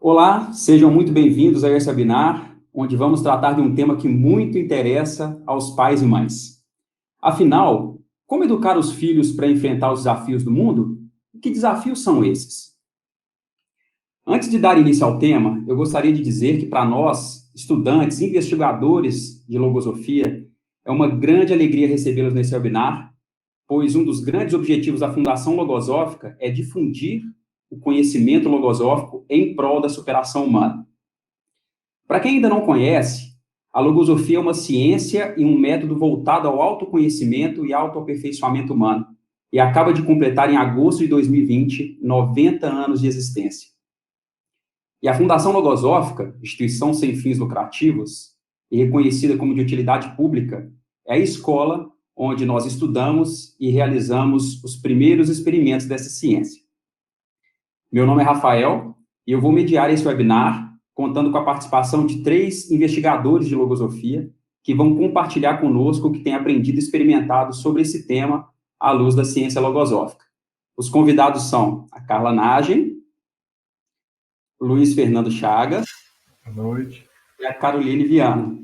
Olá, sejam muito bem-vindos a esse webinar, onde vamos tratar de um tema que muito interessa aos pais e mães. Afinal, como educar os filhos para enfrentar os desafios do mundo? E que desafios são esses? Antes de dar início ao tema, eu gostaria de dizer que para nós, estudantes, investigadores de logosofia, é uma grande alegria recebê-los nesse webinar, pois um dos grandes objetivos da Fundação Logosófica é difundir o conhecimento logosófico em prol da superação humana. Para quem ainda não conhece, a logosofia é uma ciência e um método voltado ao autoconhecimento e autoaperfeiçoamento humano, e acaba de completar em agosto de 2020 90 anos de existência. E a Fundação Logosófica, instituição sem fins lucrativos e reconhecida como de utilidade pública, é a escola onde nós estudamos e realizamos os primeiros experimentos dessa ciência. Meu nome é Rafael e eu vou mediar esse webinar contando com a participação de 3 investigadores de logosofia que vão compartilhar conosco o que têm aprendido e experimentado sobre esse tema à luz da ciência logosófica. Os convidados são a Carla Nagem, Luiz Fernando Chagas. Boa noite. E a Caroline Viana.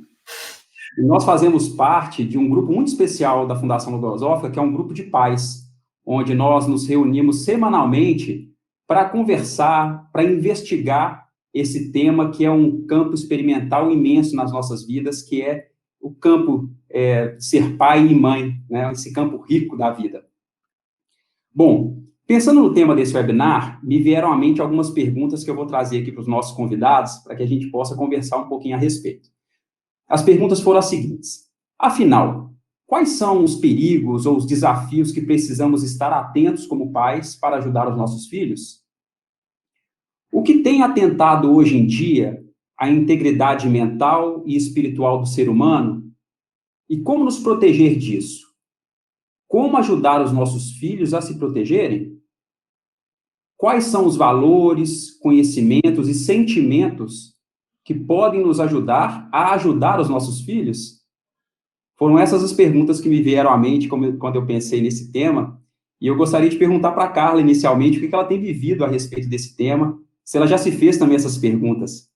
E nós fazemos parte de um grupo muito especial da Fundação Logosófica, que é um grupo de pais, onde nós nos reunimos semanalmente para conversar, para investigar esse tema que é um campo experimental imenso nas nossas vidas, que é o campo de ser pai e mãe, né? Esse campo rico da vida. Bom, pensando no tema desse webinar, me vieram à mente algumas perguntas que eu vou trazer aqui para os nossos convidados, para que a gente possa conversar um pouquinho a respeito. As perguntas foram as seguintes. Afinal, quais são os perigos ou os desafios que precisamos estar atentos como pais para ajudar os nossos filhos? O que tem atentado hoje em dia à integridade mental e espiritual do ser humano? E como nos proteger disso? Como ajudar os nossos filhos a se protegerem? Quais são os valores, conhecimentos e sentimentos que podem nos ajudar a ajudar os nossos filhos? Foram essas as perguntas que me vieram à mente quando eu pensei nesse tema, e eu gostaria de perguntar para a Carla, inicialmente, o que ela tem vivido a respeito desse tema, se ela já se fez também essas perguntas.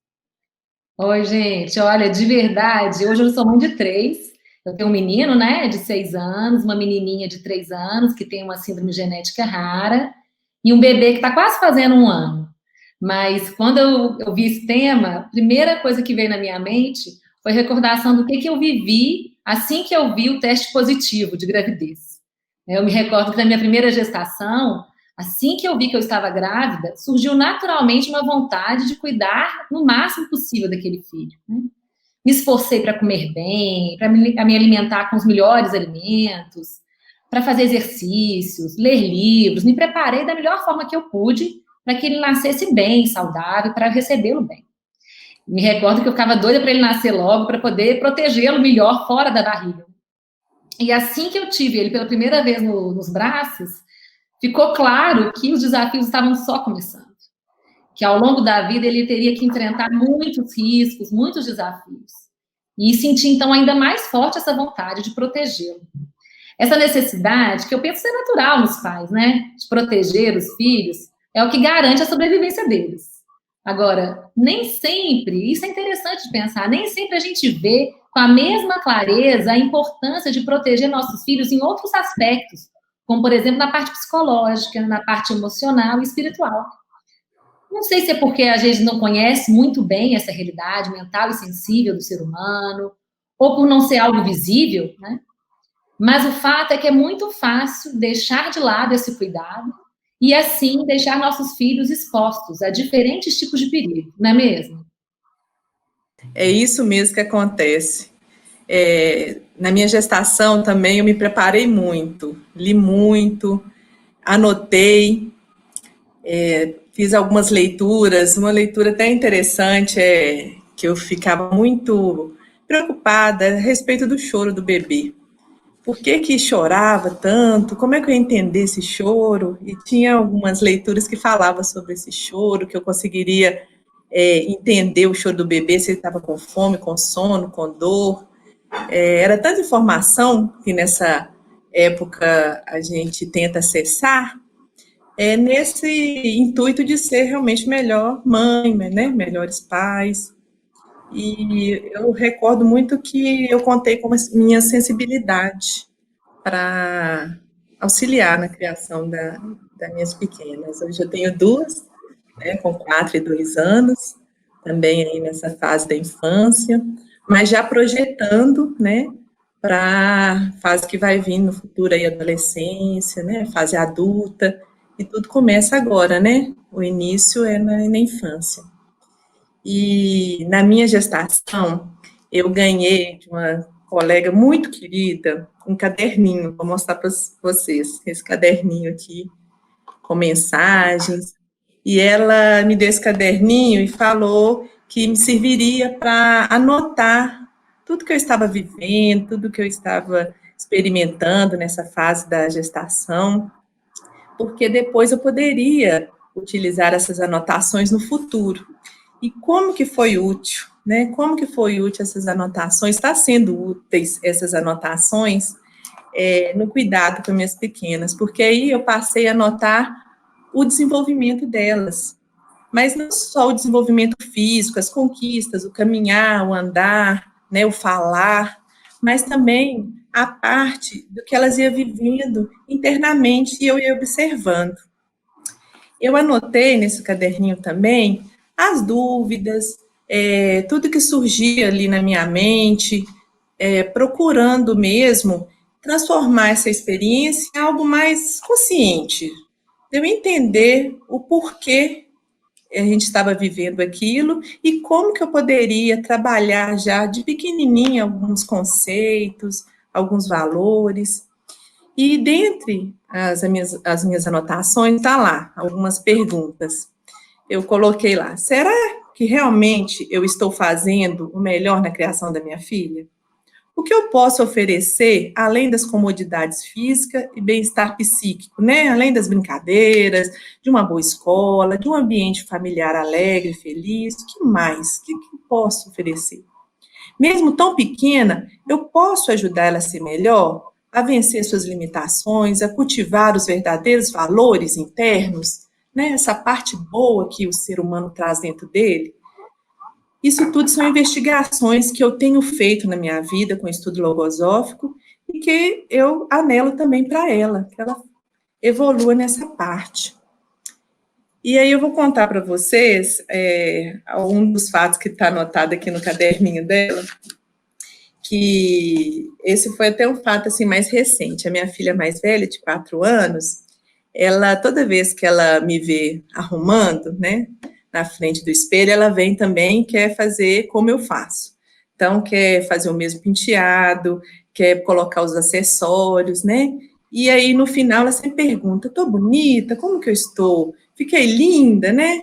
Oi, gente. Olha, de verdade, hoje eu sou mãe de 3. Eu tenho um menino, né, de 6 anos, uma menininha de 3 anos, que tem uma síndrome genética rara, e um bebê que está quase fazendo 1 ano. Mas quando eu vi esse tema, a primeira coisa que veio na minha mente foi recordação do que eu vivi assim que eu vi o teste positivo de gravidez. Eu me recordo que na minha primeira gestação, assim que eu vi que eu estava grávida, surgiu naturalmente uma vontade de cuidar no máximo possível daquele filho, né? Me esforcei para comer bem, para me alimentar com os melhores alimentos, para fazer exercícios, ler livros, me preparei da melhor forma que eu pude para que ele nascesse bem, saudável, para recebê-lo bem. Me recordo que eu ficava doida para ele nascer logo, para poder protegê-lo melhor fora da barriga. E assim que eu tive ele pela primeira vez nos braços, ficou claro que os desafios estavam só começando. Que ao longo da vida ele teria que enfrentar muitos riscos, muitos desafios. E senti, então, ainda mais forte essa vontade de protegê-lo. Essa necessidade, que eu penso ser natural nos pais, né? De proteger os filhos, é o que garante a sobrevivência deles. Agora, nem sempre, isso é interessante de pensar, nem sempre a gente vê com a mesma clareza a importância de proteger nossos filhos em outros aspectos, como, por exemplo, na parte psicológica, na parte emocional e espiritual. Não sei se é porque a gente não conhece muito bem essa realidade mental e sensível do ser humano, ou por não ser algo visível, né? Mas o fato é que é muito fácil deixar de lado esse cuidado e, assim, deixar nossos filhos expostos a diferentes tipos de perigo, não é mesmo? É isso mesmo que acontece. Na minha gestação também eu me preparei muito, li muito, anotei, fiz algumas leituras. Uma leitura até interessante é que eu ficava muito preocupada a respeito do choro do bebê. Por que chorava tanto? Como é que eu ia entender esse choro? E tinha algumas leituras que falavam sobre esse choro, que eu conseguiria entender o choro do bebê, se ele estava com fome, com sono, com dor. Era tanta informação que nessa época a gente tenta acessar, nesse intuito de ser realmente melhor mãe, né? Melhores pais. E eu recordo muito que eu contei com a minha sensibilidade para auxiliar na criação das minhas pequenas. Hoje eu tenho duas, né, com 4 e 2 anos, também aí nessa fase da infância, mas já projetando, né, para a fase que vai vir no futuro aí, adolescência, né, fase adulta, e tudo começa agora, né, o início é na infância. E na minha gestação, eu ganhei de uma colega muito querida um caderninho, vou mostrar para vocês, esse caderninho aqui, com mensagens, e ela me deu esse caderninho e falou que me serviria para anotar tudo que eu estava vivendo, tudo que eu estava experimentando nessa fase da gestação, porque depois eu poderia utilizar essas anotações no futuro. E como que foi útil, né? Como que foi útil essas anotações? Está sendo úteis essas anotações no cuidado com minhas pequenas, porque aí eu passei a notar o desenvolvimento delas, mas não só o desenvolvimento físico, as conquistas, o caminhar, o andar, né, o falar, mas também a parte do que elas iam vivendo internamente e eu ia observando. Eu anotei nesse caderninho também as dúvidas, tudo que surgia ali na minha mente, procurando mesmo transformar essa experiência em algo mais consciente, de eu entender o porquê a gente estava vivendo aquilo e como que eu poderia trabalhar já de pequenininha alguns conceitos, alguns valores. E dentre as minhas anotações, está lá algumas perguntas. Eu coloquei lá, será que realmente eu estou fazendo o melhor na criação da minha filha? O que eu posso oferecer, além das comodidades físicas e bem-estar psíquico, né? Além das brincadeiras, de uma boa escola, de um ambiente familiar alegre, feliz, o que mais? O que eu posso oferecer? Mesmo tão pequena, eu posso ajudar ela a ser melhor, a vencer suas limitações, a cultivar os verdadeiros valores internos, né? Essa parte boa que o ser humano traz dentro dele. Isso tudo são investigações que eu tenho feito na minha vida com o estudo logosófico e que eu anelo também para ela, que ela evolua nessa parte. E aí eu vou contar para vocês um dos fatos que está anotado aqui no caderninho dela, que esse foi até um fato assim, mais recente. A minha filha mais velha, de 4 anos, ela, toda vez que ela me vê arrumando, né, na frente do espelho, ela vem também, quer fazer como eu faço. Então, quer fazer o mesmo penteado, quer colocar os acessórios, né? E aí, no final, ela sempre pergunta, tô bonita? Como que eu estou? Fiquei linda, né?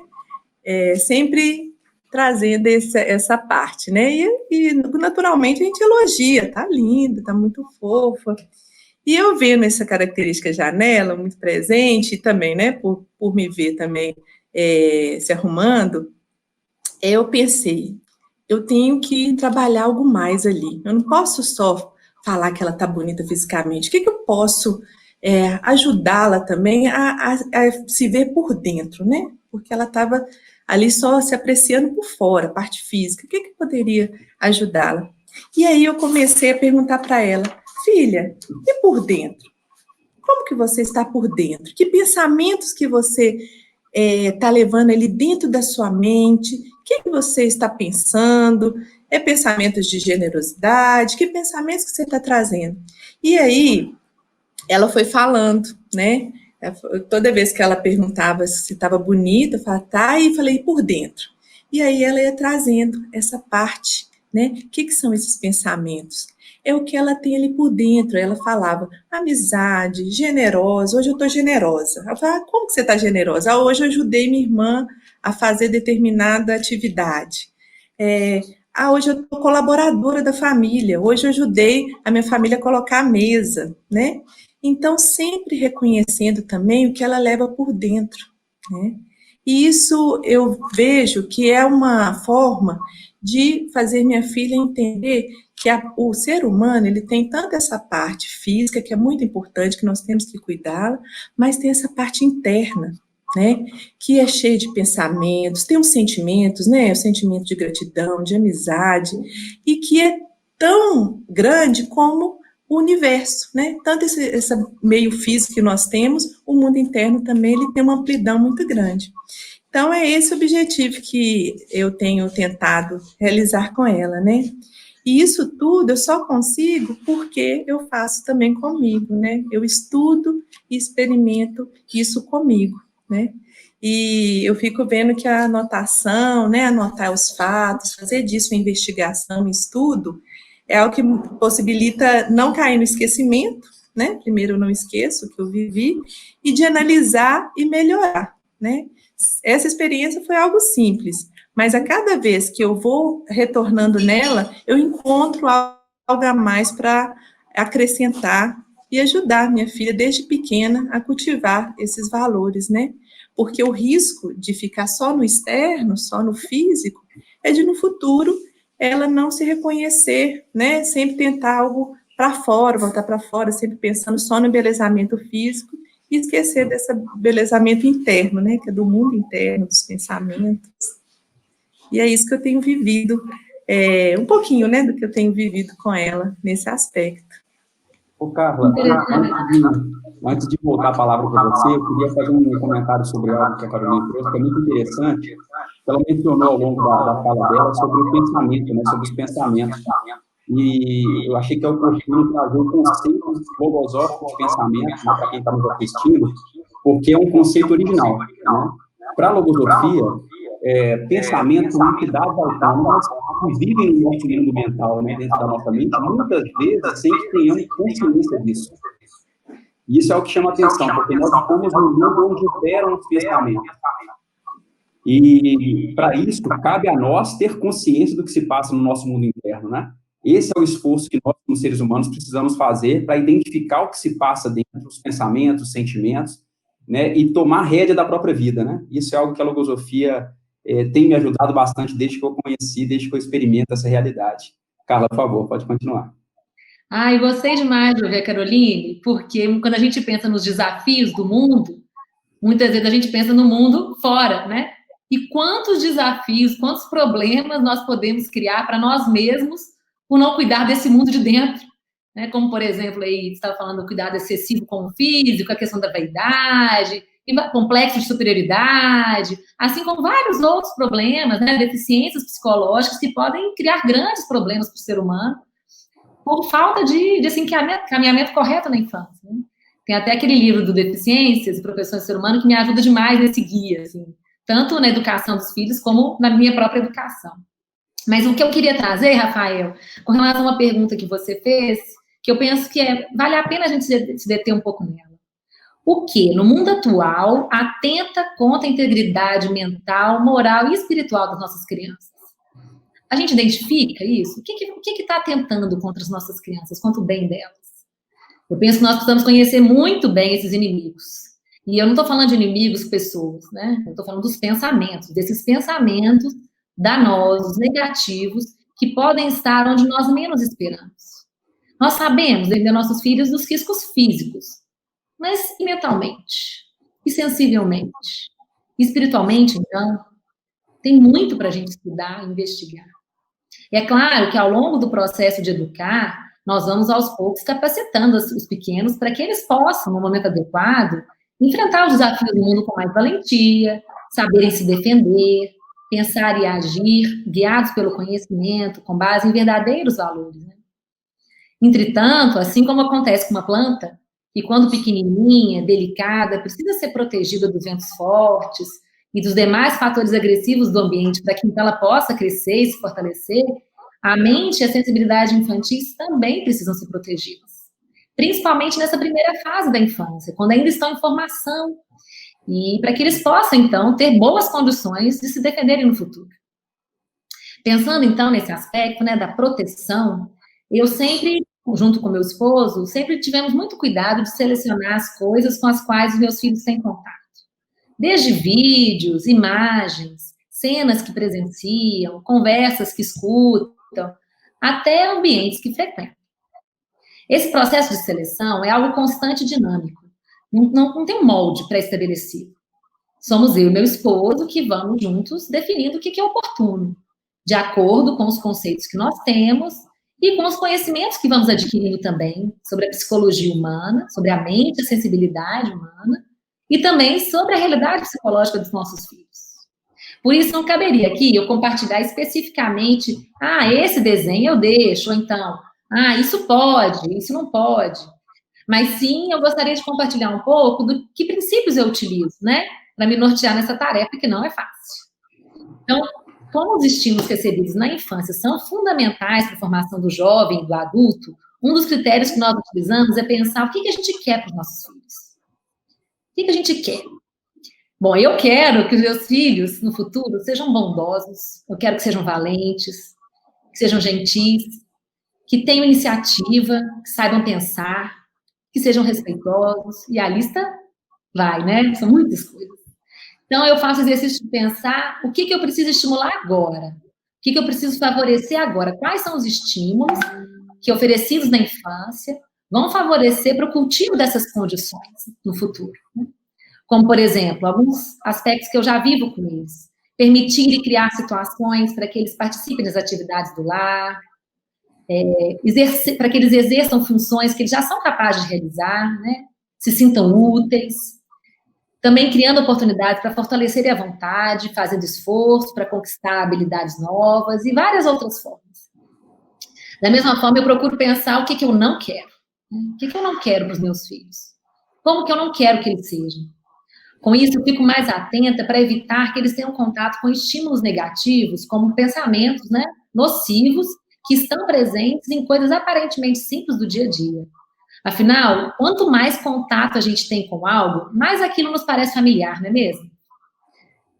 Sempre trazendo essa parte, né? E, naturalmente, a gente elogia, tá linda, tá muito fofa. E eu vendo essa característica já nela, muito presente, e também, né, por me ver também se arrumando, eu pensei, eu tenho que trabalhar algo mais ali. Eu não posso só falar que ela está bonita fisicamente. O que eu posso ajudá-la também a se ver por dentro, né? Porque ela estava ali só se apreciando por fora, a parte física. O que eu poderia ajudá-la? E aí eu comecei a perguntar para ela, filha, e por dentro? Como que você está por dentro? Que pensamentos que você está levando ali dentro da sua mente? O que você está pensando? Pensamentos de generosidade? Que pensamentos que você está trazendo? E aí, ela foi falando, né? Toda vez que ela perguntava se estava bonita, eu falava, tá, e falei, por dentro. E aí ela ia trazendo essa parte, né? O que são esses pensamentos? É o que ela tem ali por dentro. Ela falava, amizade, generosa, hoje eu estou generosa. Ela falava, como que você está generosa? Hoje eu ajudei minha irmã a fazer determinada atividade. Hoje eu estou colaboradora da família, hoje eu ajudei a minha família a colocar a mesa, né? Então, sempre reconhecendo também o que ela leva por dentro, né? E isso eu vejo que é uma forma de fazer minha filha entender que o ser humano, ele tem tanto essa parte física, que é muito importante, que nós temos que cuidá-la, mas tem essa parte interna, né, que é cheia de pensamentos, tem os sentimentos, né, o sentimento de gratidão, de amizade, e que é tão grande como o universo, né, tanto esse meio físico que nós temos, o mundo interno também, ele tem uma amplidão muito grande. Então, é esse o objetivo que eu tenho tentado realizar com ela, né, e isso tudo eu só consigo porque eu faço também comigo, né? Eu estudo e experimento isso comigo, né? E eu fico vendo que a anotação, né, anotar os fatos, fazer disso uma investigação, um estudo, é algo que possibilita não cair no esquecimento, né? Primeiro eu não esqueço o que eu vivi, e de analisar e melhorar, né? Essa experiência foi algo simples, mas a cada vez que eu vou retornando nela, eu encontro algo a mais para acrescentar e ajudar minha filha desde pequena a cultivar esses valores, né? Porque o risco de ficar só no externo, só no físico, é de no futuro ela não se reconhecer, né? Sempre tentar algo para fora, voltar para fora, sempre pensando só no embelezamento físico e esquecer desse embelezamento interno, né? Que é do mundo interno, dos pensamentos. E é isso que eu tenho vivido, um pouquinho, né, do que eu tenho vivido com ela nesse aspecto. Ô, Carla, antes de voltar a palavra para você, eu queria fazer um comentário sobre algo que a Carolina trouxe, que é muito interessante. Ela mencionou ao longo da fala dela sobre o pensamento, né, sobre os pensamentos. E eu achei que é oportuno trazer o conceito logosófico de pensamento, né, para quem está nos assistindo, porque é um conceito original, né? Para a logosofia, pensamento, entidades autônomas que vivem no nosso mundo mental, né, dentro da nossa mente, muitas vezes sem que tenhamos consciência disso. E isso é o que chama atenção, porque nós estamos no mundo onde operam os pensamentos. E, para isso, cabe a nós ter consciência do que se passa no nosso mundo interno, né? Esse é o esforço que nós, como seres humanos, precisamos fazer para identificar o que se passa dentro dos pensamentos, dos sentimentos, né, e tomar rédea da própria vida, né? Isso é algo que a logosofia tem me ajudado bastante desde que eu conheci, desde que eu experimento essa realidade. Carla, por favor, pode continuar. Ai, gostei demais de ouvir a Caroline, porque quando a gente pensa nos desafios do mundo, muitas vezes a gente pensa no mundo fora, né? E quantos desafios, quantos problemas nós podemos criar para nós mesmos por não cuidar desse mundo de dentro, né? Como, por exemplo, aí você estava falando do cuidado excessivo com o físico, a questão da vaidade, complexo de superioridade, assim como vários outros problemas, né? Deficiências psicológicas que podem criar grandes problemas para o ser humano por falta de assim, caminhamento correto na infância, né? Tem até aquele livro do Deficiências e Profissões do Ser Humano que me ajuda demais nesse guia, assim, tanto na educação dos filhos como na minha própria educação. Mas o que eu queria trazer, Rafael, com relação a uma pergunta que você fez, que eu penso que vale a pena a gente se deter um pouco nela. O que, no mundo atual, atenta contra a integridade mental, moral e espiritual das nossas crianças? A gente identifica isso? O que está atentando contra as nossas crianças, contra o bem delas? Eu penso que nós precisamos conhecer muito bem esses inimigos. E eu não estou falando de inimigos, pessoas, né? Eu estou falando dos pensamentos, desses pensamentos danosos, negativos, que podem estar onde nós menos esperamos. Nós sabemos, dentro de nossos filhos, dos riscos físicos, mas e mentalmente? E sensivelmente? E espiritualmente, então? Tem muito para a gente estudar e investigar. E é claro que ao longo do processo de educar, nós vamos aos poucos capacitando os pequenos para que eles possam, no momento adequado, enfrentar os desafios do mundo com mais valentia, saberem se defender, pensar e agir, guiados pelo conhecimento, com base em verdadeiros valores, né? Entretanto, assim como acontece com uma planta, que quando pequenininha, delicada, precisa ser protegida dos ventos fortes e dos demais fatores agressivos do ambiente para que ela possa crescer e se fortalecer, a mente e a sensibilidade infantis também precisam ser protegidas. Principalmente nessa primeira fase da infância, quando ainda estão em formação, e para que eles possam, então, ter boas condições de se defenderem no futuro. Pensando, então, nesse aspecto, né, da proteção, eu sempre, junto com meu esposo, sempre tivemos muito cuidado de selecionar as coisas com as quais os meus filhos têm contato. Desde vídeos, imagens, cenas que presenciam, conversas que escutam, até ambientes que frequentam. Esse processo de seleção é algo constante e dinâmico. Não tem um molde pré-estabelecido. Somos eu e meu esposo que vamos juntos definindo o que é oportuno, de acordo com os conceitos que nós temos e com os conhecimentos que vamos adquirindo também sobre a psicologia humana, sobre a mente, a sensibilidade humana e também sobre a realidade psicológica dos nossos filhos. Por isso, não caberia aqui eu compartilhar especificamente, esse desenho eu deixo, ou então, isso pode, isso não pode. Mas sim, eu gostaria de compartilhar um pouco do que princípios eu utilizo, né, para me nortear nessa tarefa que não é fácil. Então, como os estímulos recebidos na infância são fundamentais para a formação do jovem e do adulto, um dos critérios que nós utilizamos é pensar o que a gente quer para os nossos filhos. O que a gente quer? Bom, eu quero que os meus filhos, no futuro, sejam bondosos, eu quero que sejam valentes, que sejam gentis, que tenham iniciativa, que saibam pensar, que sejam respeitosos, e a lista vai, né? São muitas coisas. Então, eu faço exercício de pensar o que eu preciso estimular agora, o que eu preciso favorecer agora, quais são os estímulos que, oferecidos na infância, vão favorecer para o cultivo dessas condições no futuro, né? Como, por exemplo, alguns aspectos que eu já vivo com eles. Permitir e criar situações para que eles participem das atividades do lar, para que eles exerçam funções que eles já são capazes de realizar, né? Se sintam úteis. Também criando oportunidades para fortalecerem a vontade, fazendo esforço para conquistar habilidades novas e várias outras formas. Da mesma forma, eu procuro pensar o que eu não quero. O que eu não quero para os meus filhos? Como que eu não quero que eles sejam? Com isso, eu fico mais atenta para evitar que eles tenham contato com estímulos negativos, como pensamentos, né, nocivos, que estão presentes em coisas aparentemente simples do dia a dia. Afinal, quanto mais contato a gente tem com algo, mais aquilo nos parece familiar, não é mesmo?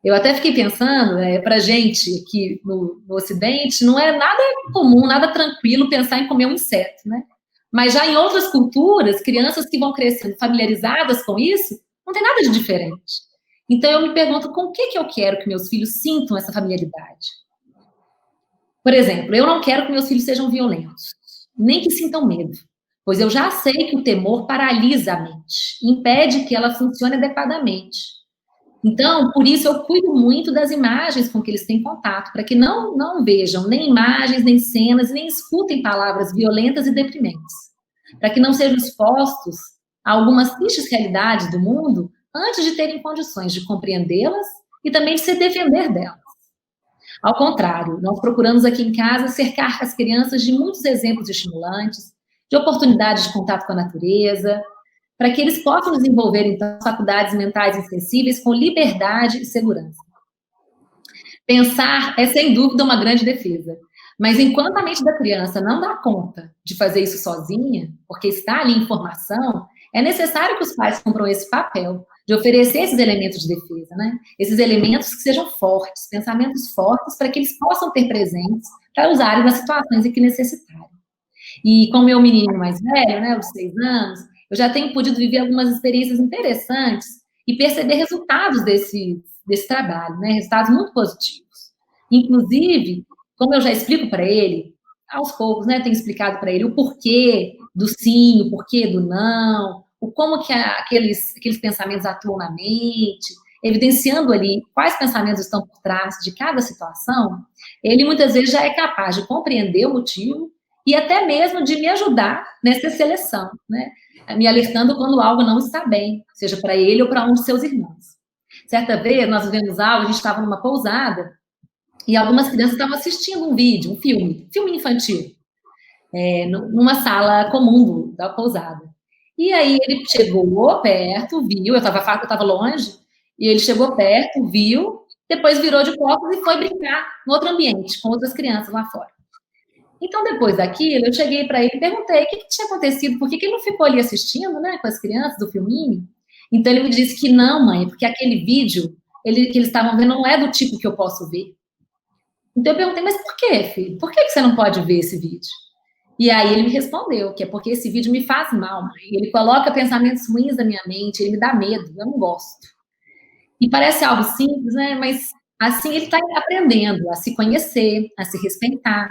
Eu até fiquei pensando, para a gente aqui no Ocidente, não é nada comum, nada tranquilo pensar em comer um inseto, né? Mas já em outras culturas, crianças que vão crescendo familiarizadas com isso, não tem nada de diferente. Então, eu me pergunto com o que eu quero que meus filhos sintam essa familiaridade. Por exemplo, eu não quero que meus filhos sejam violentos, nem que sintam medo, pois eu já sei que o temor paralisa a mente, impede que ela funcione adequadamente. Então, por isso, eu cuido muito das imagens com que eles têm contato, para que não vejam nem imagens, nem cenas, nem escutem palavras violentas e deprimentes, para que não sejam expostos a algumas tristes realidades do mundo antes de terem condições de compreendê-las e também de se defender delas. Ao contrário, nós procuramos aqui em casa cercar as crianças de muitos exemplos estimulantes, de oportunidades de contato com a natureza, para que eles possam desenvolver, então, faculdades mentais e sensíveis com liberdade e segurança. Pensar é, sem dúvida, uma grande defesa. Mas enquanto a mente da criança não dá conta de fazer isso sozinha, porque está ali em formação, é necessário que os pais cumpram esse papel de oferecer esses elementos de defesa, né? Esses elementos que sejam fortes, pensamentos fortes, para que eles possam ter presentes para usarem nas situações em que necessitarem. E com o meu menino mais velho, né, os 6 anos, eu já tenho podido viver algumas experiências interessantes e perceber resultados desse trabalho, né? Resultados muito positivos. Inclusive, como eu já explico para ele, aos poucos, né, tenho explicado para ele o porquê do sim, o porquê do não, o como que aqueles pensamentos atuam na mente, evidenciando ali quais pensamentos estão por trás de cada situação, ele muitas vezes já é capaz de compreender o motivo e até mesmo de me ajudar nessa seleção, né, me alertando quando algo não está bem, seja para ele ou para um de seus irmãos. Certa vez, nós vivemos algo, a gente estava numa pousada, e algumas crianças estavam assistindo um vídeo, um filme infantil, numa sala comum da pousada. E aí ele chegou perto, viu, eu estava longe, e ele chegou perto, viu, depois virou de costas e foi brincar no outro ambiente, com outras crianças lá fora. Então, depois daquilo, eu cheguei para ele e perguntei o que tinha acontecido, por que ele não ficou ali assistindo, né, com as crianças do filminho? Então, ele me disse que não, mãe, porque aquele vídeo que eles estavam vendo não é do tipo que eu posso ver. Então, eu perguntei, mas por quê, filho? Por que você não pode ver esse vídeo? E aí, ele me respondeu que é porque esse vídeo me faz mal, mãe. Ele coloca pensamentos ruins na minha mente, ele me dá medo, eu não gosto. E parece algo simples, né? Mas, assim, ele está aprendendo a se conhecer, a se respeitar.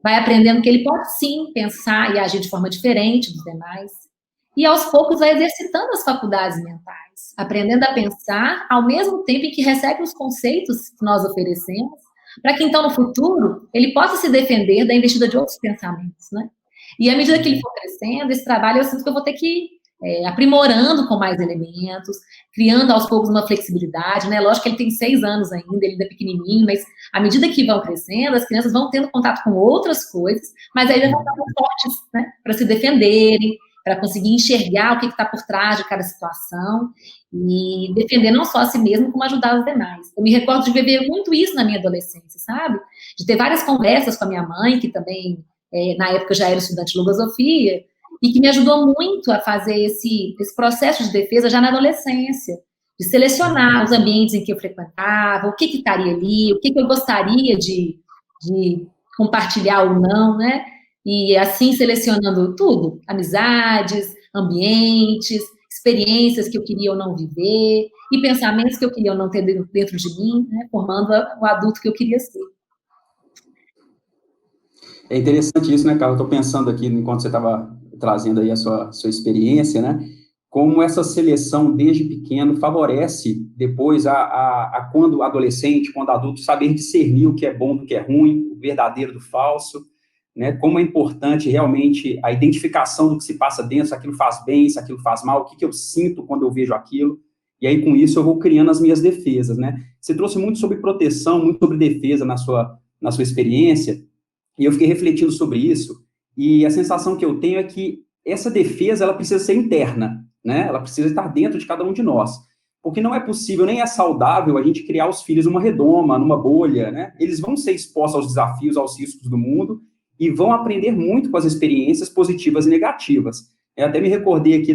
vai aprendendo que ele pode sim pensar e agir de forma diferente dos demais, e aos poucos vai exercitando as faculdades mentais, aprendendo a pensar ao mesmo tempo em que recebe os conceitos que nós oferecemos, para que então no futuro ele possa se defender da investida de outros pensamentos, né? E à medida que ele for crescendo, esse trabalho eu sinto que eu vou ter que ir aprimorando com mais elementos, criando aos poucos uma flexibilidade, né? Lógico que ele tem 6 anos ainda, ele ainda é pequenininho, mas à medida que vão crescendo, as crianças vão tendo contato com outras coisas, mas aí já vão estar mais fortes, né? Para se defenderem, para conseguir enxergar o que está por trás de cada situação e defender não só a si mesmo, como ajudar os demais. Eu me recordo de viver muito isso na minha adolescência, sabe? De ter várias conversas com a minha mãe, que também, na época, já era estudante de filosofia, e que me ajudou muito a fazer esse processo de defesa já na adolescência, de selecionar os ambientes em que eu frequentava, o que estaria ali, o que eu gostaria de compartilhar ou não, né? E assim selecionando tudo, amizades, ambientes, experiências que eu queria ou não viver, e pensamentos que eu queria ou não ter dentro de mim, né? Formando o adulto que eu queria ser. É interessante isso, né, Carla? Eu estou pensando aqui, enquanto você estava trazendo aí a sua experiência, né, como essa seleção desde pequeno favorece depois quando adolescente, quando adulto, saber discernir o que é bom do que é ruim, o verdadeiro do falso, né, como é importante realmente a identificação do que se passa dentro, se aquilo faz bem, se aquilo faz mal, o que eu sinto quando eu vejo aquilo, e aí com isso eu vou criando as minhas defesas, né. Você trouxe muito sobre proteção, muito sobre defesa na sua experiência, e eu fiquei refletindo sobre isso, e a sensação que eu tenho é que essa defesa, ela precisa ser interna, né? Ela precisa estar dentro de cada um de nós. Porque não é possível, nem é saudável a gente criar os filhos numa redoma, numa bolha, né? Eles vão ser expostos aos desafios, aos riscos do mundo, e vão aprender muito com as experiências positivas e negativas. Eu até me recordei aqui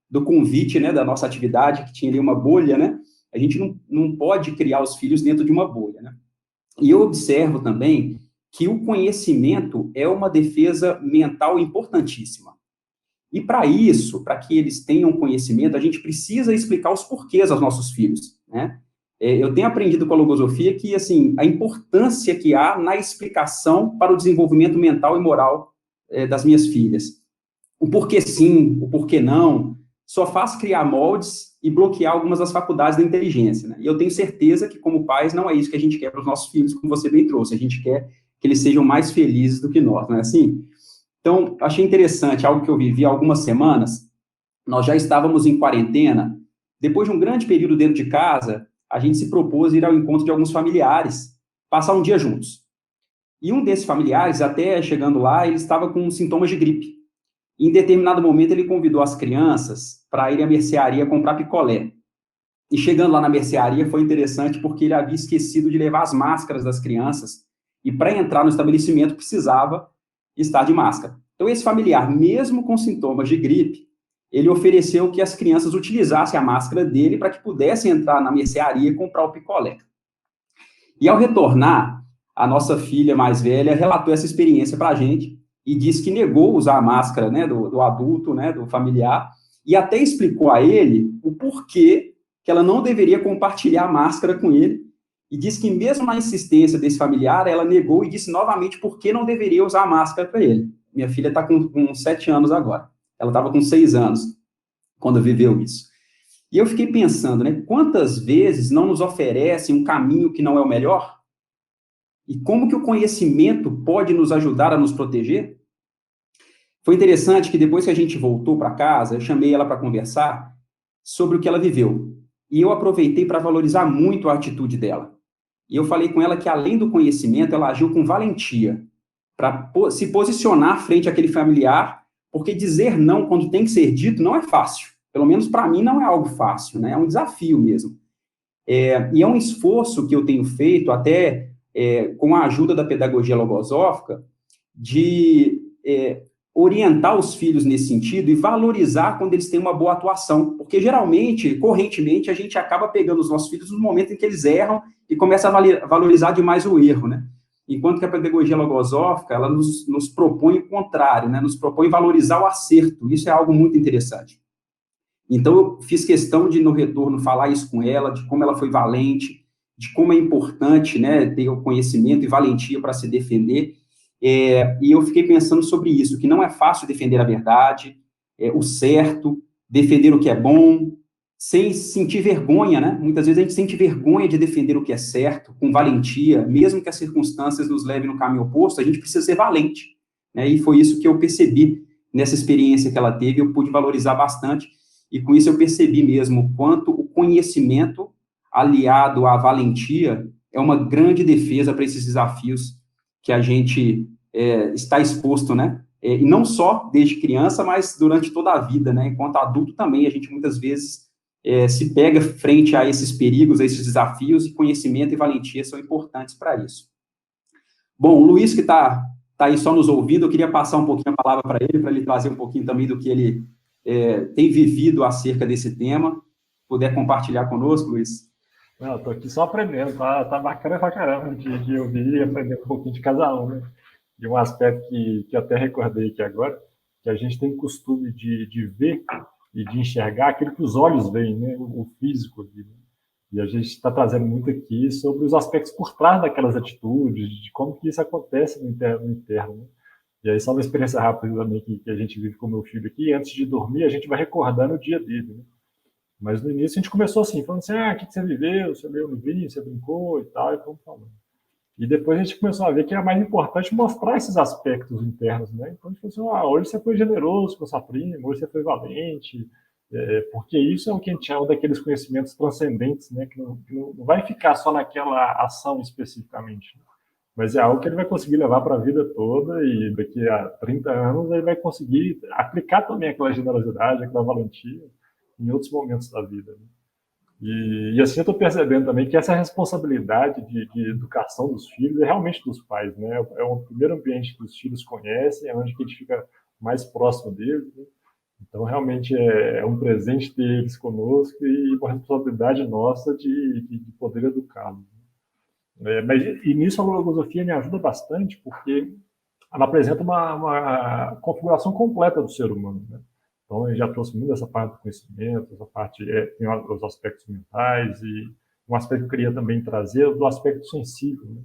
do convite, né, da nossa atividade, que tinha ali uma bolha, né? A gente não pode criar os filhos dentro de uma bolha, né? E eu observo também que o conhecimento é uma defesa mental importantíssima. E para isso, para que eles tenham conhecimento, a gente precisa explicar os porquês aos nossos filhos, né? Eu tenho aprendido com a logosofia que, assim, a importância que há na explicação para o desenvolvimento mental e moral das minhas filhas. O porquê sim, o porquê não, só faz criar moldes e bloquear algumas das faculdades da inteligência, né? E eu tenho certeza que, como pais, não é isso que a gente quer para os nossos filhos, como você bem trouxe. A gente quer que eles sejam mais felizes do que nós, não é assim? Então, achei interessante, algo que eu vivi há algumas semanas, nós já estávamos em quarentena, depois de um grande período dentro de casa, a gente se propôs ir ao encontro de alguns familiares, passar um dia juntos. E um desses familiares, até chegando lá, ele estava com sintomas de gripe. E, em determinado momento, ele convidou as crianças para irem à mercearia comprar picolé. E chegando lá na mercearia, foi interessante porque ele havia esquecido de levar as máscaras das crianças, e para entrar no estabelecimento precisava estar de máscara. Então, esse familiar, mesmo com sintomas de gripe, ele ofereceu que as crianças utilizassem a máscara dele para que pudessem entrar na mercearia e comprar o picolé. E ao retornar, a nossa filha mais velha relatou essa experiência para a gente e disse que negou usar a máscara, né, do adulto, né, do familiar, e até explicou a ele o porquê que ela não deveria compartilhar a máscara com ele, e disse que mesmo na insistência desse familiar, ela negou e disse novamente por que não deveria usar a máscara para ele. Minha filha está com 7 anos agora. Ela estava com 6 anos quando viveu isso. E eu fiquei pensando, né, quantas vezes não nos oferecem um caminho que não é o melhor? E como que o conhecimento pode nos ajudar a nos proteger? Foi interessante que depois que a gente voltou para casa, eu chamei ela para conversar sobre o que ela viveu. E eu aproveitei para valorizar muito a atitude dela. E eu falei com ela que, além do conhecimento, ela agiu com valentia para se posicionar frente àquele familiar, porque dizer não quando tem que ser dito não é fácil. Pelo menos para mim não é algo fácil, né? É um desafio mesmo. E é um esforço que eu tenho feito, até com a ajuda da pedagogia logosófica, de orientar os filhos nesse sentido e valorizar quando eles têm uma boa atuação, porque geralmente, correntemente, a gente acaba pegando os nossos filhos no momento em que eles erram e começa a valorizar demais o erro, né? Enquanto que a pedagogia logosófica, ela nos propõe o contrário, né? Nos propõe valorizar o acerto. Isso é algo muito interessante. Então, eu fiz questão de, no retorno, falar isso com ela, de como ela foi valente, de como é importante, né, ter o conhecimento e valentia para se defender. E eu fiquei pensando sobre isso, que não é fácil defender a verdade, o certo, defender o que é bom, sem sentir vergonha, né? Muitas vezes a gente sente vergonha de defender o que é certo, com valentia, mesmo que as circunstâncias nos levem no caminho oposto, a gente precisa ser valente, né? E foi isso que eu percebi nessa experiência que ela teve, eu pude valorizar bastante, e com isso eu percebi mesmo o quanto o conhecimento aliado à valentia é uma grande defesa para esses desafios que a gente está exposto, né? E não só desde criança, mas durante toda a vida, né? Enquanto adulto também, a gente muitas vezes se pega frente a esses perigos, a esses desafios, e conhecimento e valentia são importantes para isso. Bom, o Luiz, que está aí só nos ouvindo, eu queria passar um pouquinho a palavra para ele trazer um pouquinho também do que ele tem vivido acerca desse tema. Puder compartilhar conosco, Luiz? Não, estou aqui só aprendendo, tá bacana pra caramba de ouvir e aprender um pouquinho de cada um, né? E um aspecto que eu até recordei aqui agora, que a gente tem costume de ver e de enxergar aquilo que os olhos veem, né? O físico ali, né? E a gente está trazendo muito aqui sobre os aspectos por trás daquelas atitudes, de como que isso acontece no interno, né? E aí, só uma experiência rápida também que a gente vive com o meu filho aqui, antes de dormir, a gente vai recordando o dia dele, né? Mas no início a gente começou assim, falando assim, o que você viveu, você leu no livro, você brincou e tal, e vamos falando. E depois a gente começou a ver que era mais importante mostrar esses aspectos internos, né? Então a gente falou assim, hoje você foi generoso com sua prima, hoje você foi valente, porque isso é o que a gente chama daqueles conhecimentos transcendentes, né? Que não vai ficar só naquela ação especificamente, mas é algo que ele vai conseguir levar para a vida toda, e daqui a 30 anos ele vai conseguir aplicar também aquela generosidade, aquela valentia em outros momentos da vida, né? E assim eu estou percebendo também que essa responsabilidade de educação dos filhos é realmente dos pais, né? É o primeiro ambiente que os filhos conhecem, é onde que a gente fica mais próximo deles, né? Então, realmente, é um presente ter eles conosco e uma responsabilidade nossa de poder educá-los. E nisso a logosofia me ajuda bastante, porque ela apresenta uma configuração completa do ser humano, né? Então, ele já trouxe muito essa parte do conhecimento, essa parte tem os aspectos mentais, e um aspecto que eu queria também trazer é do aspecto sensível, né?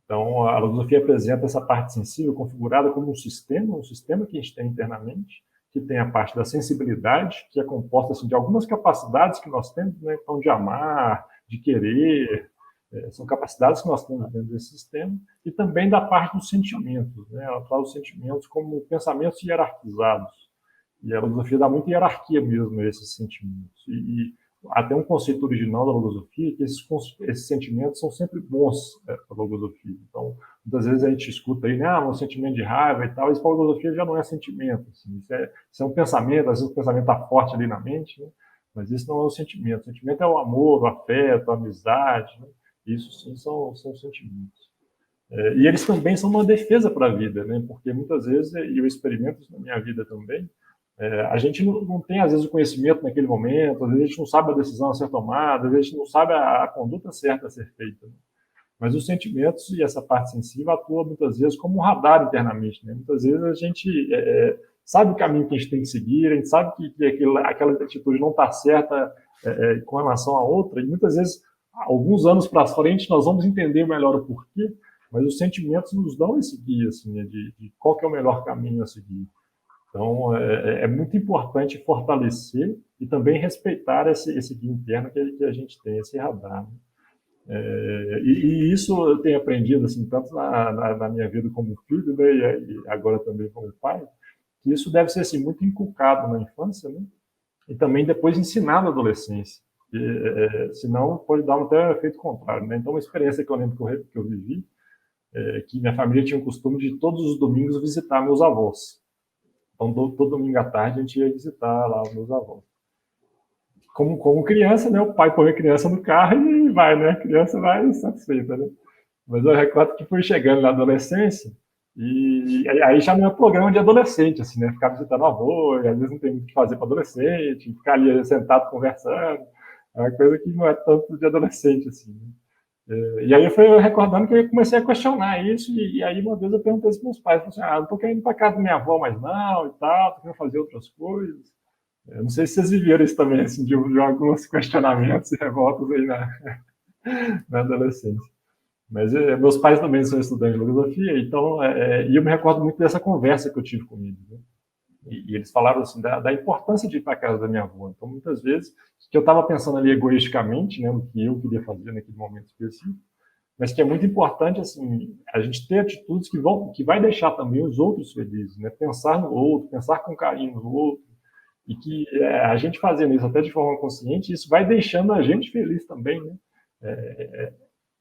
Então, a logosofia apresenta essa parte sensível configurada como um sistema que a gente tem internamente, que tem a parte da sensibilidade, que é composta assim, de algumas capacidades que nós temos, né? Então, de amar, de querer, são capacidades que nós temos dentro desse sistema, e também da parte dos sentimentos, né? Ela traz os sentimentos como pensamentos hierarquizados. E a logosofia dá muita hierarquia mesmo a esses sentimentos. E até um conceito original da logosofia é que esses sentimentos são sempre bons para a logosofia. Então, muitas vezes a gente escuta aí, um sentimento de raiva e tal, isso para a logosofia já não é sentimento. Assim, isso é um pensamento, às vezes o pensamento está forte ali na mente, né? Mas isso não é o sentimento. O sentimento é o amor, o afeto, a amizade, né? Isso sim são sentimentos. E eles também são uma defesa para a vida, né? Porque muitas vezes, e eu experimento isso na minha vida também, a gente não tem, às vezes, o conhecimento naquele momento, às vezes a gente não sabe a decisão a ser tomada, às vezes a gente não sabe a conduta certa a ser feita, né? Mas os sentimentos e essa parte sensível atuam muitas vezes como um radar internamente, né? Muitas vezes a gente sabe o caminho que a gente tem que seguir, a gente sabe que aquela atitude não está certa com relação à outra, e muitas vezes, alguns anos para frente, nós vamos entender melhor o porquê, mas os sentimentos nos dão esse guia, assim, né, de qual que é o melhor caminho a seguir. Então, é muito importante fortalecer e também respeitar esse guia interno que a gente tem, esse radar, né? E isso eu tenho aprendido, assim, tanto na minha vida como filho, né, e agora também como pai, que isso deve ser assim, muito inculcado na infância, né, e também depois ensinado na adolescência. Senão pode dar até um efeito contrário, né? Então, uma experiência que eu lembro que eu vivi, que minha família tinha o costume de todos os domingos visitar meus avós. Então, todo domingo à tarde, a gente ia visitar lá os meus avós. Como criança, né? O pai põe a criança no carro e vai, né? A criança vai satisfeita, né? Mas eu recordo que fui chegando na adolescência, e aí já não é programa de adolescente, assim, né? Ficar visitando o avô, e às vezes não tem muito o que fazer para adolescente, ficar ali sentado conversando, é uma coisa que não é tanto de adolescente, assim, né? E aí eu fui recordando que eu comecei a questionar isso, e aí uma vez eu perguntei para os meus pais, assim, não estou querendo ir para casa da minha avó mais não, e tal, estou querendo fazer outras coisas. Eu não sei se vocês viveram isso também, assim, de alguns questionamentos e revoltas aí na adolescência. Mas meus pais também são estudantes de logosofia, então, e eu me recordo muito dessa conversa que eu tive com eles, né? E eles falaram assim da importância de ir para a casa da minha avó. Então, muitas vezes, que eu estava pensando ali egoisticamente, né, no que eu queria fazer naquele momento específico, mas que é muito importante assim a gente ter atitudes que vai deixar também os outros felizes, né? Pensar no outro, pensar com carinho no outro, e que a gente fazendo isso até de forma consciente, isso vai deixando a gente feliz também, né?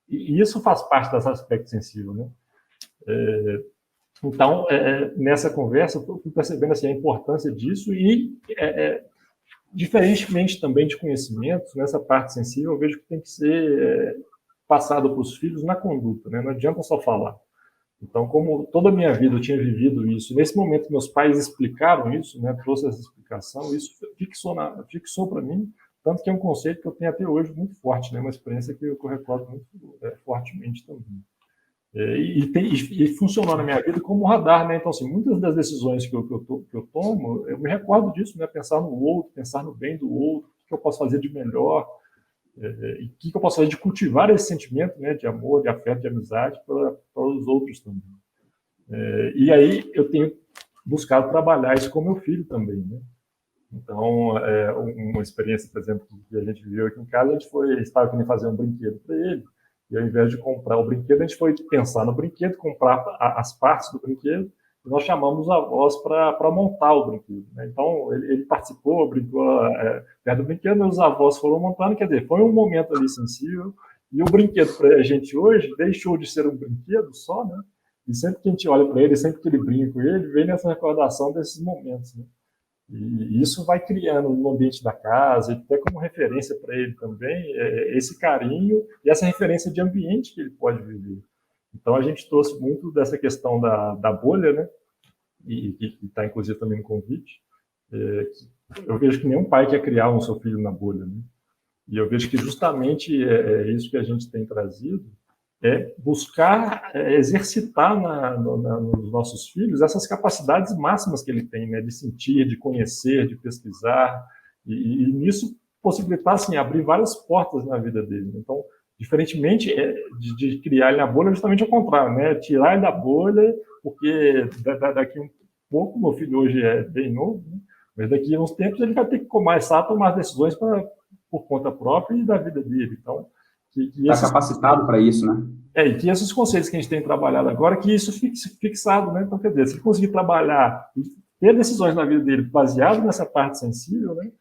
E isso faz parte desse aspecto sensível, né? Então, nessa conversa, eu fui percebendo assim, a importância disso e, diferentemente também de conhecimentos, nessa parte sensível, eu vejo que tem que ser passado para os filhos na conduta, né? Não adianta só falar. Então, como toda a minha vida eu tinha vivido isso, nesse momento meus pais explicaram isso, né? Trouxe essa explicação, isso fixou para mim, tanto que é um conceito que eu tenho até hoje muito forte, né? Uma experiência que eu recordo muito fortemente também. E funcionou na minha vida como radar, né? Então, assim, muitas das decisões que eu tomo, eu me recordo disso, né? Pensar no outro, pensar no bem do outro, o que eu posso fazer de melhor, e o que eu posso fazer de cultivar esse sentimento, né? De amor, de afeto, de amizade para os outros também. E aí eu tenho buscado trabalhar isso com meu filho também, né? Então, uma experiência, por exemplo, que a gente viveu aqui em casa, a gente estava querendo fazer um brinquedo para ele, e ao invés de comprar o brinquedo, a gente foi pensar no brinquedo, comprar as partes do brinquedo, e nós chamamos os avós para montar o brinquedo, né? Então, ele participou, brincou perto do brinquedo, mas os avós foram montando, quer dizer, foi um momento ali sensível, e o brinquedo para a gente hoje deixou de ser um brinquedo só, né? E sempre que a gente olha para ele, sempre que ele brinca com ele, vem nessa recordação desses momentos, né? E isso vai criando no ambiente da casa, e até como referência para ele também, esse carinho e essa referência de ambiente que ele pode viver. Então, a gente trouxe muito dessa questão da bolha, né? E está, inclusive, também no convite. Eu vejo que nenhum pai quer criar um seu filho na bolha, né? E eu vejo que justamente isso que a gente tem trazido, buscar exercitar nos nossos filhos essas capacidades máximas que ele tem, né, de sentir, de conhecer, de pesquisar, e nisso possibilitar assim, abrir várias portas na vida dele. Então, diferentemente de criar ele na bolha, justamente ao contrário, né, tirar ele da bolha, porque daqui um pouco, meu filho hoje é bem novo, né, mas daqui a uns tempos ele vai ter que começar a tomar decisões por conta própria e da vida dele. Então, está capacitado para isso, né? E que esses conceitos que a gente tem trabalhado agora, que isso fique fixado, né? Então, quer dizer, se ele conseguir trabalhar e ter decisões na vida dele baseado nessa parte sensível, né?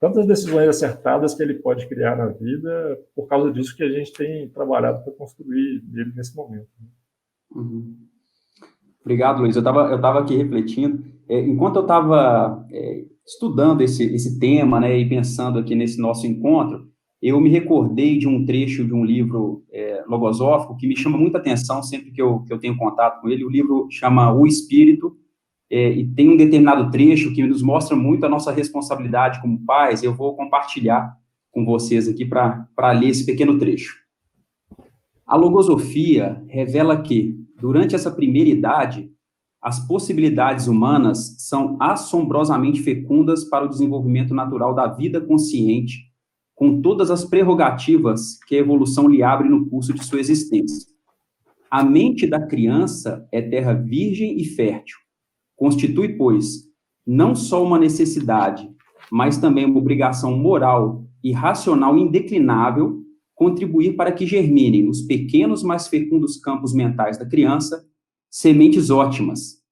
Tantas decisões acertadas que ele pode criar na vida, por causa disso que a gente tem trabalhado para construir dele nesse momento. Uhum. Obrigado, Luiz. Eu estava aqui refletindo. Enquanto eu estava estudando esse tema, né, e pensando aqui nesse nosso encontro, eu me recordei de um trecho de um livro logosófico que me chama muita atenção sempre que eu tenho contato com ele. O livro chama O Espírito, e tem um determinado trecho que nos mostra muito a nossa responsabilidade como pais. Eu vou compartilhar com vocês aqui para ler esse pequeno trecho. A logosofia revela que, durante essa primeira idade, as possibilidades humanas são assombrosamente fecundas para o desenvolvimento natural da vida consciente, com todas as prerrogativas que a evolução lhe abre no curso de sua existência. A mente da criança é terra virgem e fértil. Constitui, pois, não só uma necessidade, mas também uma obrigação moral e racional indeclinável contribuir para que germinem nos pequenos, mas fecundos campos mentais da criança sementes ótimas.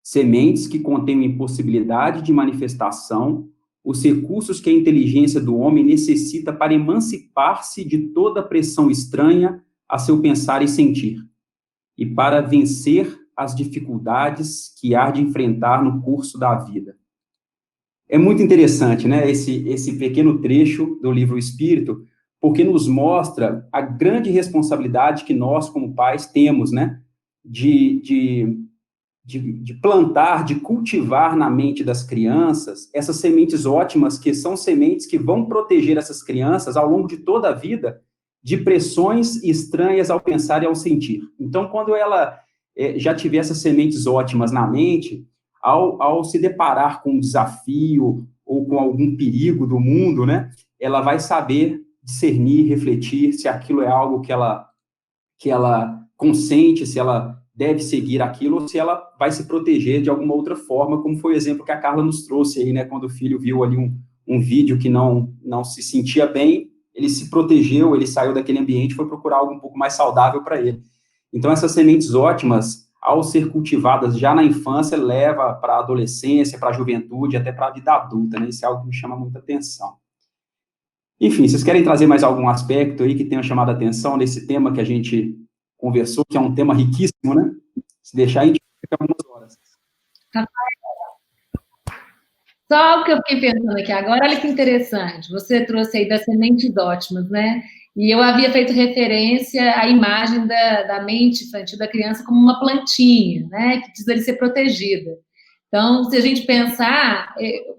Sementes que contêm impossibilidade de manifestação, os recursos que a inteligência do homem necessita para emancipar-se de toda pressão estranha a seu pensar e sentir, e para vencer as dificuldades que há de enfrentar no curso da vida. É muito interessante, né, esse pequeno trecho do livro Espírito, porque nos mostra a grande responsabilidade que nós, como pais, temos, né, de plantar, de cultivar na mente das crianças essas sementes ótimas, que são sementes que vão proteger essas crianças ao longo de toda a vida de pressões estranhas ao pensar e ao sentir. Então, quando ela já tiver essas sementes ótimas na mente, ao se deparar com um desafio ou com algum perigo do mundo, né, ela vai saber discernir, refletir se aquilo é algo que ela que ela consente, se ela deve seguir aquilo, ou se ela vai se proteger de alguma outra forma, como foi o exemplo que a Carla nos trouxe aí, né, quando o filho viu ali um vídeo que não se sentia bem, ele se protegeu, ele saiu daquele ambiente e foi procurar algo um pouco mais saudável para ele. Então, essas sementes ótimas, ao ser cultivadas já na infância, leva para a adolescência, para a juventude, até para a vida adulta, né? Isso é algo que me chama muita atenção. Enfim, vocês querem trazer mais algum aspecto aí que tenha chamado a atenção nesse tema que a gente conversou, que é um tema riquíssimo, né? Se deixar, a gente fica algumas horas. Só algo que eu fiquei pensando aqui agora, olha que interessante, você trouxe aí das sementes ótimas, né? E eu havia feito referência à imagem da mente infantil da criança como uma plantinha, né? Que precisa de ser protegida. Então, se a gente pensar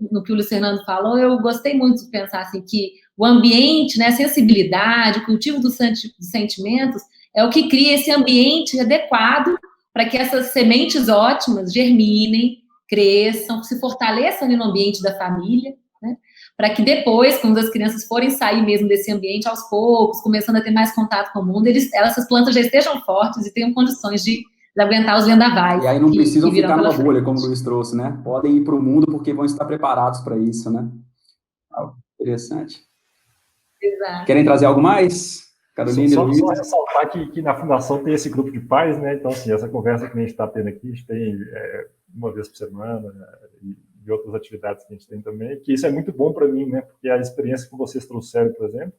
no que o Luiz Fernando falou, eu gostei muito de pensar assim, que o ambiente, né, a sensibilidade, o cultivo dos sentimentos é o que cria esse ambiente adequado para que essas sementes ótimas germinem, cresçam, se fortaleçam ali no ambiente da família, né? Para que depois, quando as crianças forem sair mesmo desse ambiente aos poucos, começando a ter mais contato com o mundo, essas plantas já estejam fortes e tenham condições de aguentar os vendavais. E aí não precisam que virão ficar numa pela bolha, frente. como o Luiz trouxe, né? Podem ir para o mundo porque vão estar preparados para isso, né? Interessante. Exato. Querem trazer algo mais? Carolina e Luiz? Só ressaltar que na Fundação tem esse grupo de pais, né? Então, assim, essa conversa que a gente está tendo aqui, a gente tem uma vez por semana, né? E outras atividades que a gente tem também, que isso é muito bom para mim, né? Porque a experiência que vocês trouxeram, por exemplo,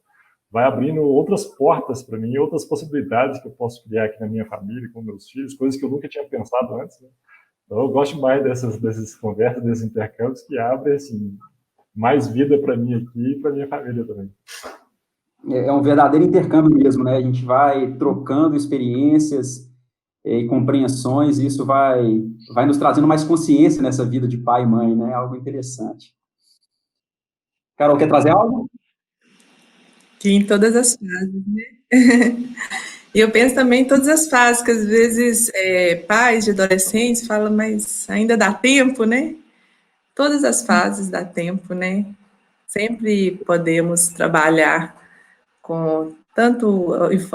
vai abrindo outras portas para mim, outras possibilidades que eu posso criar aqui na minha família, com meus filhos, coisas que eu nunca tinha pensado antes, né? Então, eu gosto mais dessas conversas, desses intercâmbios que abrem, assim, mais vida para mim aqui e para minha família também. É um verdadeiro intercâmbio mesmo, né? A gente vai trocando experiências e compreensões, e isso vai nos trazendo mais consciência nessa vida de pai e mãe, né? Algo interessante. Carol, quer trazer algo? Que em todas as fases, né? E eu penso também em todas as fases, que às vezes pais de adolescentes falam, mas ainda dá tempo, né? Todas as fases dá tempo, né? Sempre podemos trabalhar com tanto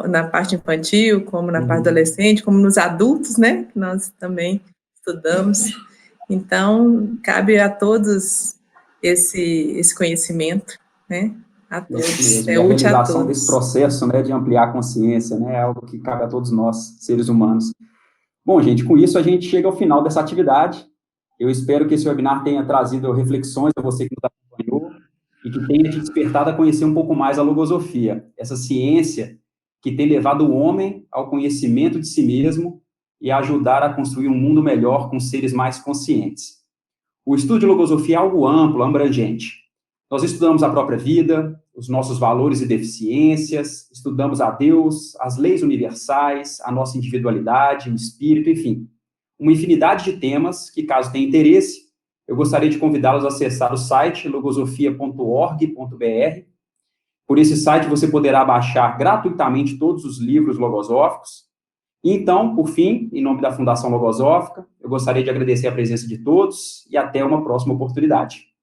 na parte infantil, como na parte adolescente, como nos adultos, né? Que nós também estudamos. Então, cabe a todos esse conhecimento, né? A todos, é útil a todos. A realização todos. desse processo, né, de ampliar a consciência, né, é algo que cabe a todos nós, seres humanos. Bom, gente, com isso a gente chega ao final dessa atividade. Eu espero que esse webinar tenha trazido reflexões a você que nos acompanhou e que tenha te despertado a conhecer um pouco mais a logosofia, essa ciência que tem levado o homem ao conhecimento de si mesmo e a ajudar a construir um mundo melhor com seres mais conscientes. O estudo de logosofia é algo amplo, abrangente. Nós estudamos a própria vida, os nossos valores e deficiências, estudamos a Deus, as leis universais, a nossa individualidade, o espírito, enfim. Uma infinidade de temas que, caso tenha interesse, eu gostaria de convidá-los a acessar o site logosofia.org.br. Por esse site você poderá baixar gratuitamente todos os livros logosóficos. E então, por fim, em nome da Fundação Logosófica, eu gostaria de agradecer a presença de todos e até uma próxima oportunidade.